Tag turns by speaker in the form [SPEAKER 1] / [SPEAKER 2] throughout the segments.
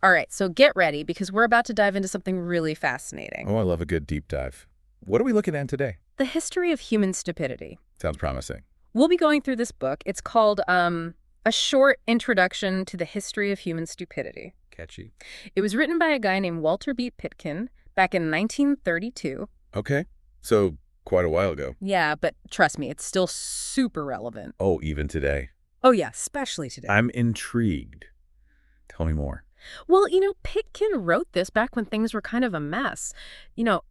[SPEAKER 1] All right, so get ready because we're about to dive into something really fascinating.
[SPEAKER 2] Oh, I love a good deep dive. What are we looking at today?
[SPEAKER 1] The history of human stupidity.
[SPEAKER 2] Sounds promising.
[SPEAKER 1] We'll be going through this book. It's called A Short Introduction to the History of Human Stupidity.
[SPEAKER 2] Catchy.
[SPEAKER 1] It was written by a guy named Walter B. Pitkin back in 1932.
[SPEAKER 2] Okay. So, quite a while ago.
[SPEAKER 1] Yeah, but trust me, it's still super relevant.
[SPEAKER 2] Oh, even today.
[SPEAKER 1] Oh yeah, especially today.
[SPEAKER 2] I'm intrigued. Tell me more.
[SPEAKER 1] Well, Pitkin wrote this back when things were kind of a mess.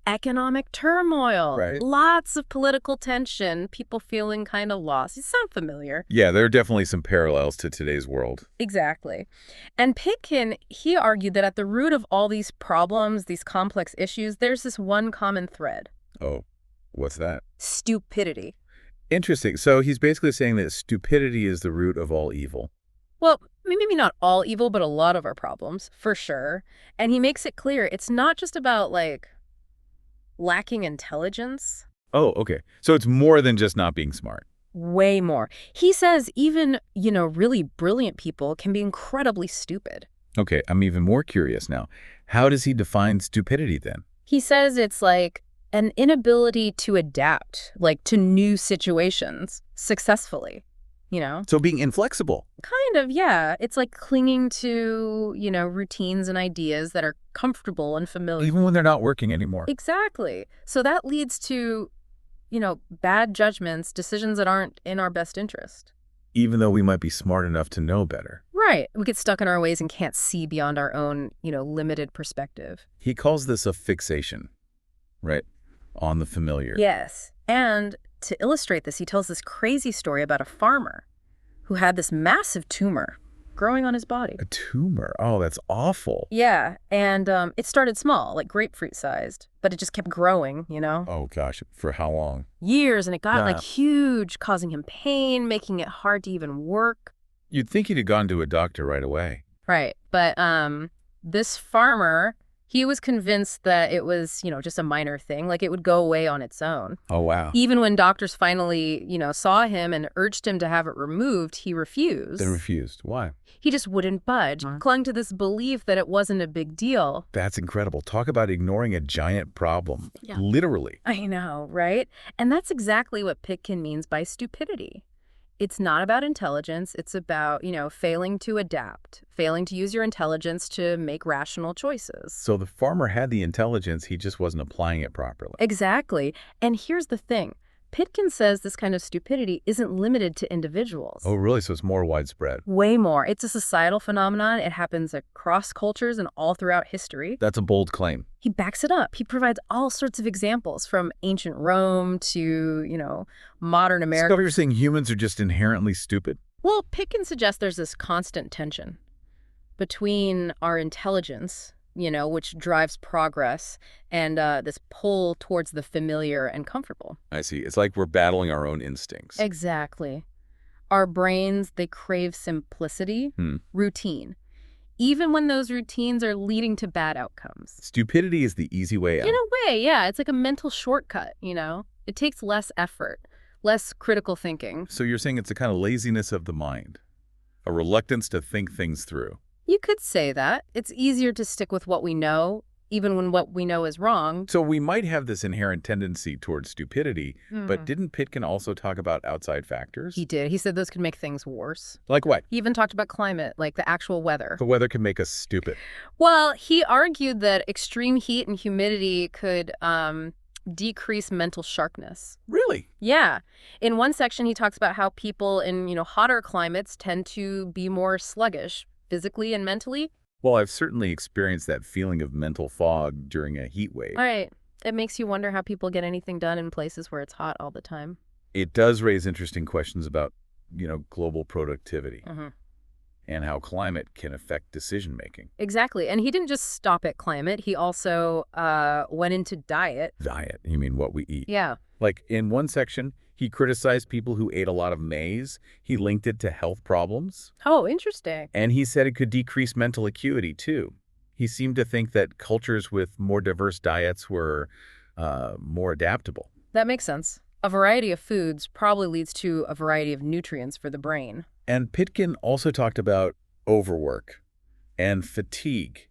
[SPEAKER 1] Economic turmoil,
[SPEAKER 2] Right.
[SPEAKER 1] lots of political tension, people feeling kind of lost. You sound familiar.
[SPEAKER 2] Yeah, there are definitely some parallels to today's world.
[SPEAKER 1] Exactly. And Pitkin, he argued that at the root of all these problems, these complex issues, there's this one common thread.
[SPEAKER 2] Oh, what's that?
[SPEAKER 1] Stupidity.
[SPEAKER 2] Interesting. So he's basically saying that stupidity is the root of all evil.
[SPEAKER 1] Well, maybe not all evil, but a lot of our problems, for sure. And he makes it clear it's not just about, lacking intelligence.
[SPEAKER 2] Oh, okay. So it's more than just not being smart.
[SPEAKER 1] Way more. He says even, really brilliant people can be incredibly stupid.
[SPEAKER 2] Okay, I'm even more curious now. How does he define stupidity then?
[SPEAKER 1] He says it's like an inability to adapt, to new situations successfully,
[SPEAKER 2] So being inflexible.
[SPEAKER 1] Kind of, yeah. It's like clinging to, routines and ideas that are comfortable and familiar.
[SPEAKER 2] Even when they're not working anymore.
[SPEAKER 1] Exactly. So that leads to, bad judgments, decisions that aren't in our best interest.
[SPEAKER 2] Even though we might be smart enough to know better.
[SPEAKER 1] Right. We get stuck in our ways and can't see beyond our own, limited perspective.
[SPEAKER 2] He calls this a fixation, right? On the familiar.
[SPEAKER 1] Yes. And to illustrate this, he tells this crazy story about a farmer who had this massive tumor growing on his body.
[SPEAKER 2] A tumor? Oh, that's awful.
[SPEAKER 1] Yeah. And it started small, like grapefruit-sized, but it just kept growing,
[SPEAKER 2] Oh, gosh. For how long?
[SPEAKER 1] Years, and it got,
[SPEAKER 2] Yeah.
[SPEAKER 1] huge, causing him pain, making it hard to even work.
[SPEAKER 2] You'd think he'd have gone to a doctor right away.
[SPEAKER 1] Right. But this farmer, he was convinced that it was, just a minor thing, like it would go away on its own.
[SPEAKER 2] Oh, wow.
[SPEAKER 1] Even when doctors finally, saw him and urged him to have it removed, he refused.
[SPEAKER 2] They refused. Why?
[SPEAKER 1] He just wouldn't budge, clung to this belief that it wasn't a big deal.
[SPEAKER 2] That's incredible. Talk about ignoring a giant problem.
[SPEAKER 1] Yeah.
[SPEAKER 2] Literally.
[SPEAKER 1] I know, right? And that's exactly what Pitkin means by stupidity. It's not about intelligence. It's about, failing to adapt, failing to use your intelligence to make rational choices.
[SPEAKER 2] So the farmer had the intelligence, he just wasn't applying it properly.
[SPEAKER 1] Exactly. And here's the thing. Pitkin says this kind of stupidity isn't limited to individuals.
[SPEAKER 2] Oh, really? So it's more widespread.
[SPEAKER 1] Way more. It's a societal phenomenon. It happens across cultures and all throughout history.
[SPEAKER 2] That's a bold claim.
[SPEAKER 1] He backs it up. He provides all sorts of examples from ancient Rome to, modern America.
[SPEAKER 2] So you're saying humans are just inherently stupid?
[SPEAKER 1] Well, Pitkin suggests there's this constant tension between our intelligence, which drives progress, and this pull towards the familiar and comfortable.
[SPEAKER 2] I see. It's like we're battling our own instincts.
[SPEAKER 1] Exactly. Our brains, they crave simplicity, routine, even when those routines are leading to bad outcomes.
[SPEAKER 2] Stupidity is the easy way out.
[SPEAKER 1] In a way, yeah. It's like a mental shortcut, It takes less effort, less critical thinking.
[SPEAKER 2] So you're saying it's a kind of laziness of the mind, a reluctance to think things through.
[SPEAKER 1] You could say that. It's easier to stick with what we know, even when what we know is wrong.
[SPEAKER 2] So we might have this inherent tendency towards stupidity, but didn't Pitkin also talk about outside factors?
[SPEAKER 1] He did. He said those could make things worse.
[SPEAKER 2] Like what?
[SPEAKER 1] He even talked about climate, like the actual weather.
[SPEAKER 2] The weather can make us stupid.
[SPEAKER 1] Well, he argued that extreme heat and humidity could decrease mental sharpness.
[SPEAKER 2] Really?
[SPEAKER 1] Yeah. In one section, he talks about how people in, hotter climates tend to be more sluggish, physically and mentally.
[SPEAKER 2] Well, I've certainly experienced that feeling of mental fog during a heat wave.
[SPEAKER 1] Right. It makes you wonder how people get anything done in places where it's hot all the time.
[SPEAKER 2] It does raise interesting questions about, global productivity and how climate can affect decision-making.
[SPEAKER 1] Exactly. And he didn't just stop at climate. He also went into diet.
[SPEAKER 2] Diet? You mean what we eat?
[SPEAKER 1] Yeah.
[SPEAKER 2] Like in one section, he criticized people who ate a lot of maize. He linked it to health problems.
[SPEAKER 1] Oh, interesting.
[SPEAKER 2] And he said it could decrease mental acuity, too. He seemed to think that cultures with more diverse diets were more adaptable.
[SPEAKER 1] That makes sense. A variety of foods probably leads to a variety of nutrients for the brain.
[SPEAKER 2] And Pitkin also talked about overwork and fatigue,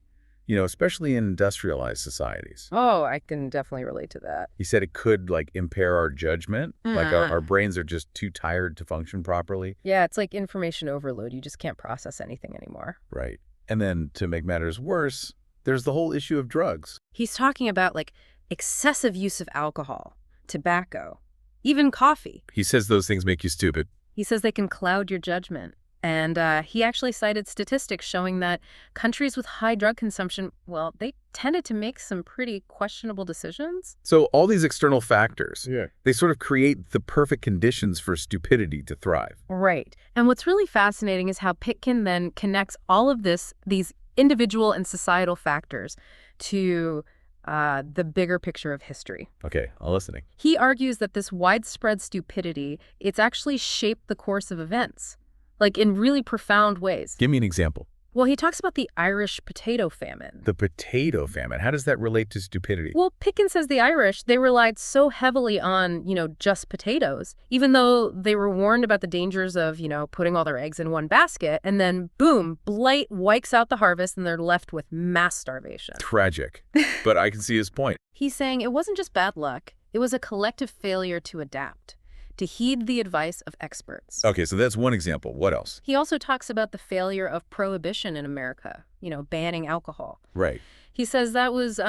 [SPEAKER 2] especially in industrialized societies.
[SPEAKER 1] Oh, I can definitely relate to that.
[SPEAKER 2] He said it could, like, impair our judgment. Like, our brains are just too tired to function properly.
[SPEAKER 1] Yeah, it's like information overload. You just can't process anything anymore.
[SPEAKER 2] Right. And then to make matters worse, there's the whole issue of drugs.
[SPEAKER 1] He's talking about, like, excessive use of alcohol, tobacco, even coffee.
[SPEAKER 2] He says those things make you stupid.
[SPEAKER 1] He says they can cloud your judgment. And he actually cited statistics showing that countries with high drug consumption, well, they tended to make some pretty questionable decisions.
[SPEAKER 2] So all these external factors, they sort of create the perfect conditions for stupidity to thrive.
[SPEAKER 1] Right. And what's really fascinating is how Pitkin then connects all of these individual and societal factors to the bigger picture of history.
[SPEAKER 2] Okay, I'm listening.
[SPEAKER 1] He argues that this widespread stupidity, it's actually shaped the course of events, like in really profound ways.
[SPEAKER 2] Give me an example.
[SPEAKER 1] Well, he talks about the Irish potato famine.
[SPEAKER 2] The potato famine. How does that relate to stupidity?
[SPEAKER 1] Well, Pitkin says the Irish, they relied so heavily on, just potatoes, even though they were warned about the dangers of, putting all their eggs in one basket, and then boom, blight wipes out the harvest and they're left with mass starvation.
[SPEAKER 2] Tragic. But I can see his point.
[SPEAKER 1] He's saying it wasn't just bad luck, it was a collective failure to adapt, to heed the advice of experts.
[SPEAKER 2] Okay, so that's one example. What else?
[SPEAKER 1] He also talks about the failure of prohibition in America, banning alcohol.
[SPEAKER 2] Right.
[SPEAKER 1] He says that was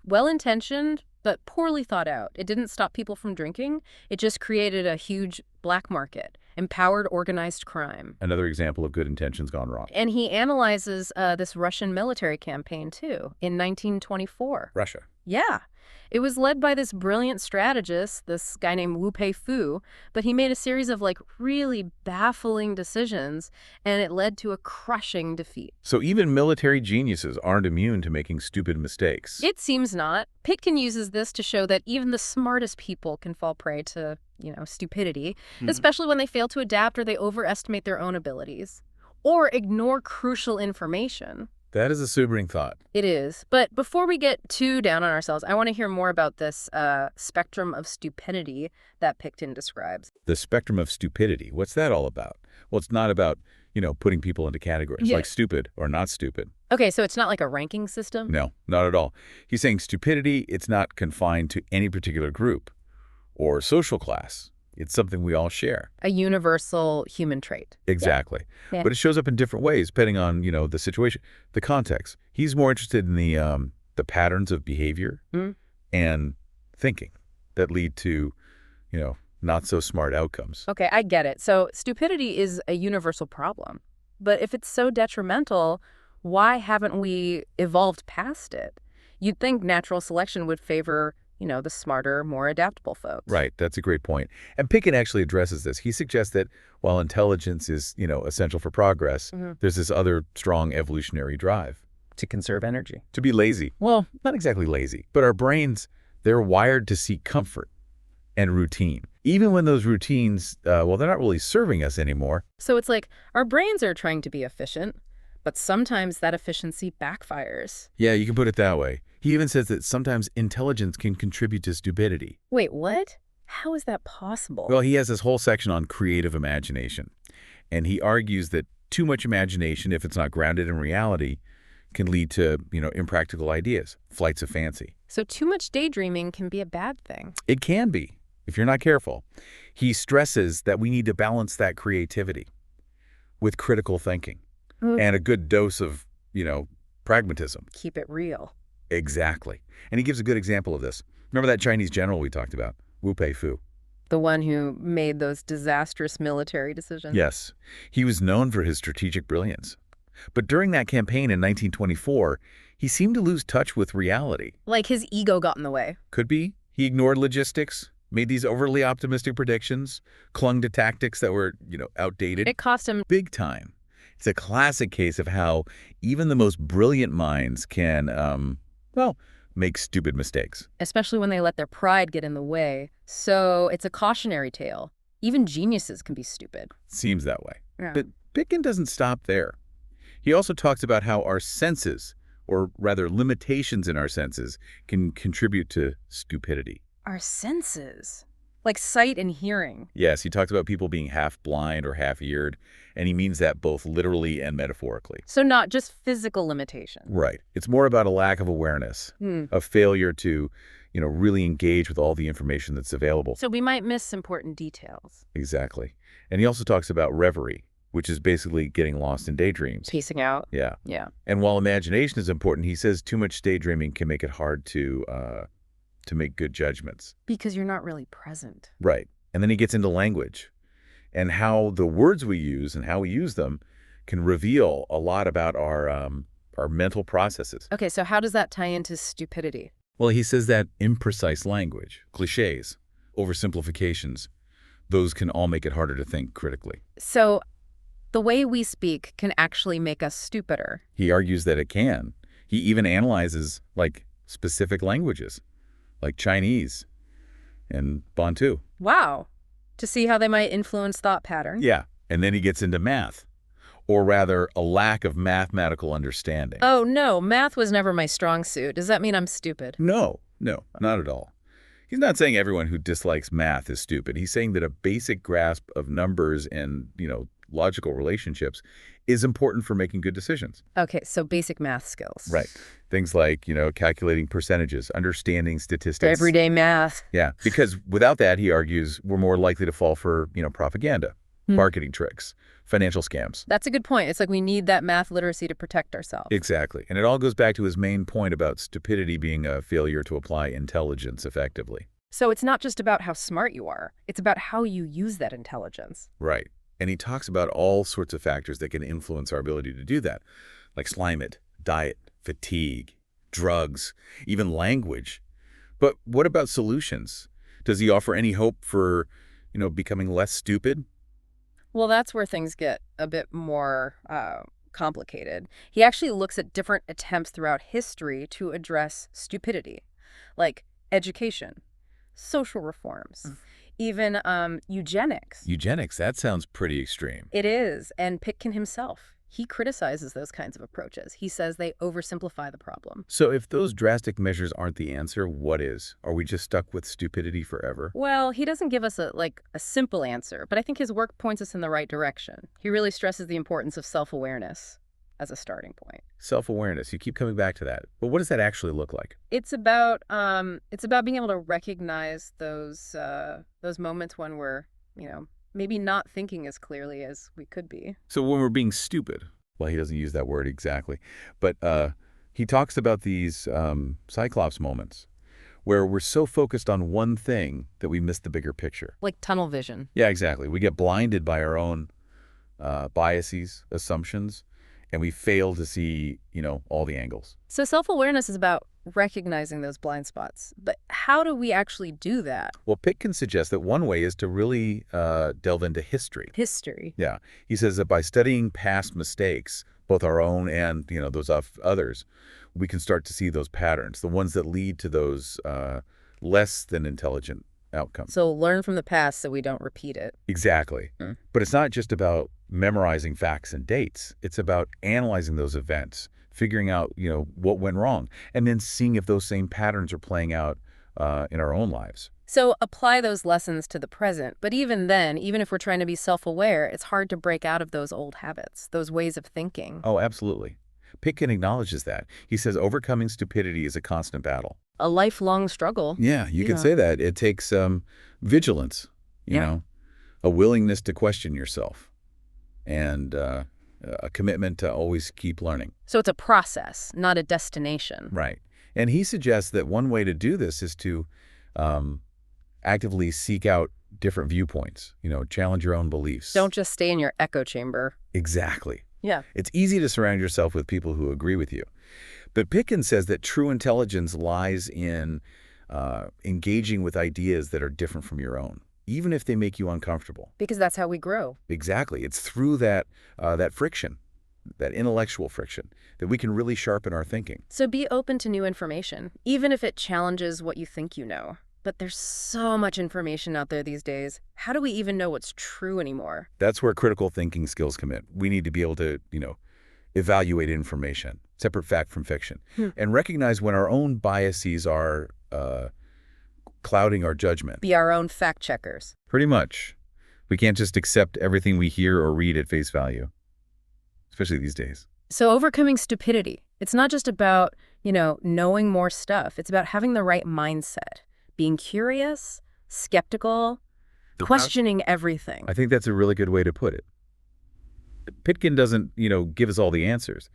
[SPEAKER 1] well-intentioned, but poorly thought out. It didn't stop people from drinking. It just created a huge black market, empowered organized crime.
[SPEAKER 2] Another example of good intentions gone wrong.
[SPEAKER 1] And he analyzes this Russian military campaign, too, in 1924.
[SPEAKER 2] Russia.
[SPEAKER 1] Yeah. It was led by this brilliant strategist, this guy named Wu Pei-fu, but he made a series of, really baffling decisions, and it led to a crushing defeat.
[SPEAKER 2] So even military geniuses aren't immune to making stupid mistakes.
[SPEAKER 1] It seems not. Pitkin uses this to show that even the smartest people can fall prey to, stupidity, especially when they fail to adapt or they overestimate their own abilities, or ignore crucial information.
[SPEAKER 2] That is a sobering thought.
[SPEAKER 1] It is. But before we get too down on ourselves, I want to hear more about this spectrum of stupidity that Pitkin describes.
[SPEAKER 2] The spectrum of stupidity. What's that all about? Well, it's not about, putting people into categories like stupid or not stupid.
[SPEAKER 1] Okay, so it's not like a ranking system?
[SPEAKER 2] No, not at all. He's saying stupidity, it's not confined to any particular group or social class. It's something we all share.
[SPEAKER 1] A universal human trait.
[SPEAKER 2] Exactly.
[SPEAKER 1] Yeah.
[SPEAKER 2] But it shows up in different ways depending on, the situation, the context. He's more interested in the patterns of behavior and thinking that lead to, not so smart outcomes.
[SPEAKER 1] Okay, I get it. So stupidity is a universal problem. But if it's so detrimental, why haven't we evolved past it? You'd think natural selection would favor the smarter, more adaptable folks.
[SPEAKER 2] Right. That's a great point. And Pitkin actually addresses this. He suggests that while intelligence is, essential for progress, there's this other strong evolutionary drive.
[SPEAKER 1] To conserve energy.
[SPEAKER 2] To be lazy. Well, not exactly lazy, but our brains, they're wired to seek comfort and routine. Even when those routines, they're not really serving us anymore.
[SPEAKER 1] So it's like our brains are trying to be efficient, but sometimes that efficiency backfires.
[SPEAKER 2] Yeah, you can put it that way. He even says that sometimes intelligence can contribute to stupidity.
[SPEAKER 1] Wait, what? How is that possible?
[SPEAKER 2] Well, he has this whole section on creative imagination. And he argues that too much imagination, if it's not grounded in reality, can lead to, impractical ideas, flights of fancy.
[SPEAKER 1] So too much daydreaming can be a bad thing.
[SPEAKER 2] It can be, if you're not careful. He stresses that we need to balance that creativity with critical thinking and a good dose of, pragmatism.
[SPEAKER 1] Keep it real.
[SPEAKER 2] Exactly. And he gives a good example of this. Remember that Chinese general we talked about, Wu Pei-fu?
[SPEAKER 1] The one who made those disastrous military decisions?
[SPEAKER 2] Yes. He was known for his strategic brilliance. But during that campaign in 1924, he seemed to lose touch with reality.
[SPEAKER 1] Like his ego got in the way.
[SPEAKER 2] Could be. He ignored logistics, made these overly optimistic predictions, clung to tactics that were, outdated.
[SPEAKER 1] It cost him
[SPEAKER 2] big time. It's a classic case of how even the most brilliant minds can, make stupid mistakes.
[SPEAKER 1] Especially when they let their pride get in the way. So it's a cautionary tale. Even geniuses can be stupid.
[SPEAKER 2] Seems that way.
[SPEAKER 1] Yeah.
[SPEAKER 2] But Pitkin doesn't stop there. He also talks about how our senses, or rather limitations in our senses, can contribute to stupidity.
[SPEAKER 1] Our senses? Like sight and hearing.
[SPEAKER 2] Yes, he talks about people being half blind or half-eared, and he means that both literally and metaphorically.
[SPEAKER 1] So not just physical limitation.
[SPEAKER 2] Right. It's more about a lack of awareness, a failure to, really engage with all the information that's available.
[SPEAKER 1] So we might miss important details.
[SPEAKER 2] Exactly. And he also talks about reverie, which is basically getting lost in daydreams.
[SPEAKER 1] Piecing out.
[SPEAKER 2] Yeah.
[SPEAKER 1] Yeah.
[SPEAKER 2] And while imagination is important, he says too much daydreaming can make it hard to make good judgments.
[SPEAKER 1] Because you're not really present.
[SPEAKER 2] Right. And then he gets into language and how the words we use and how we use them can reveal a lot about our mental processes.
[SPEAKER 1] Okay, so how does that tie into stupidity?
[SPEAKER 2] Well, he says that imprecise language, cliches, oversimplifications, those can all make it harder to think critically.
[SPEAKER 1] So the way we speak can actually make us stupider.
[SPEAKER 2] He argues that it can. He even analyzes, specific languages, like Chinese and Bantu.
[SPEAKER 1] Wow. To see how they might influence thought patterns?
[SPEAKER 2] Yeah, and then he gets into math, or rather, a lack of mathematical understanding.
[SPEAKER 1] Oh, no, math was never my strong suit. Does that mean I'm stupid?
[SPEAKER 2] No, not at all. He's not saying everyone who dislikes math is stupid. He's saying that a basic grasp of numbers and, logical relationships is important for making good decisions.
[SPEAKER 1] Okay, so basic math skills.
[SPEAKER 2] Right. Things like, calculating percentages, understanding statistics.
[SPEAKER 1] Everyday math.
[SPEAKER 2] Yeah, because without that, he argues, we're more likely to fall for, propaganda, marketing tricks, financial scams.
[SPEAKER 1] That's a good point. It's like we need that math literacy to protect ourselves.
[SPEAKER 2] Exactly. And it all goes back to his main point about stupidity being a failure to apply intelligence effectively.
[SPEAKER 1] So it's not just about how smart you are. It's about how you use that intelligence.
[SPEAKER 2] Right. And he talks about all sorts of factors that can influence our ability to do that, like climate, diet, fatigue, drugs, even language. But what about solutions? Does he offer any hope for, becoming less stupid?
[SPEAKER 1] Well, that's where things get a bit more complicated. He actually looks at different attempts throughout history to address stupidity, like education, social reforms, even eugenics.
[SPEAKER 2] Eugenics, that sounds pretty extreme.
[SPEAKER 1] It is, and Pitkin himself, he criticizes those kinds of approaches. He says they oversimplify the problem.
[SPEAKER 2] So if those drastic measures aren't the answer, what is? Are we just stuck with stupidity forever?
[SPEAKER 1] Well, he doesn't give us a simple answer, but I think his work points us in the right direction. He really stresses the importance of self-awareness as a starting point.
[SPEAKER 2] Self-awareness, you keep coming back to that. But what does that actually look like?
[SPEAKER 1] It's about being able to recognize those moments when we're, maybe not thinking as clearly as we could be.
[SPEAKER 2] So when we're being stupid, well, he doesn't use that word exactly, but he talks about these cyclops moments where we're so focused on one thing that we miss the bigger picture.
[SPEAKER 1] Like tunnel vision.
[SPEAKER 2] Yeah, exactly. We get blinded by our own biases, assumptions, and we fail to see, all the angles.
[SPEAKER 1] So self-awareness is about recognizing those blind spots. But how do we actually do that?
[SPEAKER 2] Well, Pitkin suggests that one way is to really delve into history.
[SPEAKER 1] History.
[SPEAKER 2] Yeah. He says that by studying past mistakes, both our own and, those of others, we can start to see those patterns, the ones that lead to those less than intelligent outcomes.
[SPEAKER 1] So learn from the past so we don't repeat it.
[SPEAKER 2] Exactly. But it's not just about memorizing facts and dates. It's about analyzing those events, figuring out, what went wrong, and then seeing if those same patterns are playing out in our own lives.
[SPEAKER 1] So apply those lessons to the present. But even then, even if we're trying to be self-aware, it's hard to break out of those old habits, those ways of thinking.
[SPEAKER 2] Oh, absolutely. Pitkin acknowledges that. He says overcoming stupidity is a constant battle.
[SPEAKER 1] A lifelong struggle.
[SPEAKER 2] Yeah, you could say that. It takes vigilance, you know, a willingness to question yourself, and a commitment to always keep learning.
[SPEAKER 1] So it's a process, not a destination.
[SPEAKER 2] Right. And he suggests that one way to do this is to actively seek out different viewpoints, challenge your own beliefs.
[SPEAKER 1] Don't just stay in your echo chamber.
[SPEAKER 2] Exactly.
[SPEAKER 1] Yeah.
[SPEAKER 2] It's easy to surround yourself with people who agree with you. But Pitkin says that true intelligence lies in engaging with ideas that are different from your own, even if they make you uncomfortable.
[SPEAKER 1] Because that's how we grow.
[SPEAKER 2] Exactly. It's through that friction, that intellectual friction, that we can really sharpen our thinking.
[SPEAKER 1] So be open to new information, even if it challenges what you think you know. But there's so much information out there these days. How do we even know what's true anymore?
[SPEAKER 2] That's where critical thinking skills come in. We need to be able to, evaluate information, separate fact from fiction, and recognize when our own biases are clouding our judgment.
[SPEAKER 1] Be our own fact checkers.
[SPEAKER 2] Pretty much. We can't just accept everything we hear or read at face value, especially these days.
[SPEAKER 1] So overcoming stupidity, it's not just about, knowing more stuff. It's about having the right mindset, being curious, skeptical, questioning everything.
[SPEAKER 2] I think that's a really good way to put it. Pitkin doesn't, give us all the answers,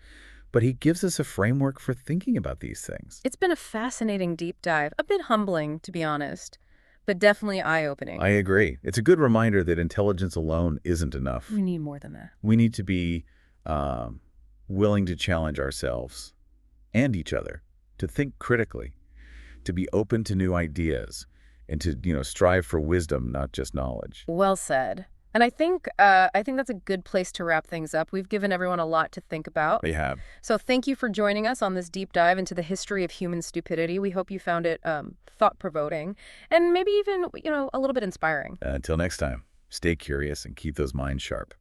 [SPEAKER 2] but he gives us a framework for thinking about these things.
[SPEAKER 1] It's been a fascinating deep dive, a bit humbling, to be honest, but definitely eye-opening.
[SPEAKER 2] I agree. It's a good reminder that intelligence alone isn't enough.
[SPEAKER 1] We need more than that.
[SPEAKER 2] We need to be willing to challenge ourselves and each other, to think critically, to be open to new ideas, and to, strive for wisdom, not just knowledge.
[SPEAKER 1] Well said. And I think that's a good place to wrap things up. We've given everyone a lot to think about.
[SPEAKER 2] They have.
[SPEAKER 1] So thank you for joining us on this deep dive into the history of human stupidity. We hope you found it thought-provoking and maybe even, a little bit inspiring.
[SPEAKER 2] Until next time, stay curious and keep those minds sharp.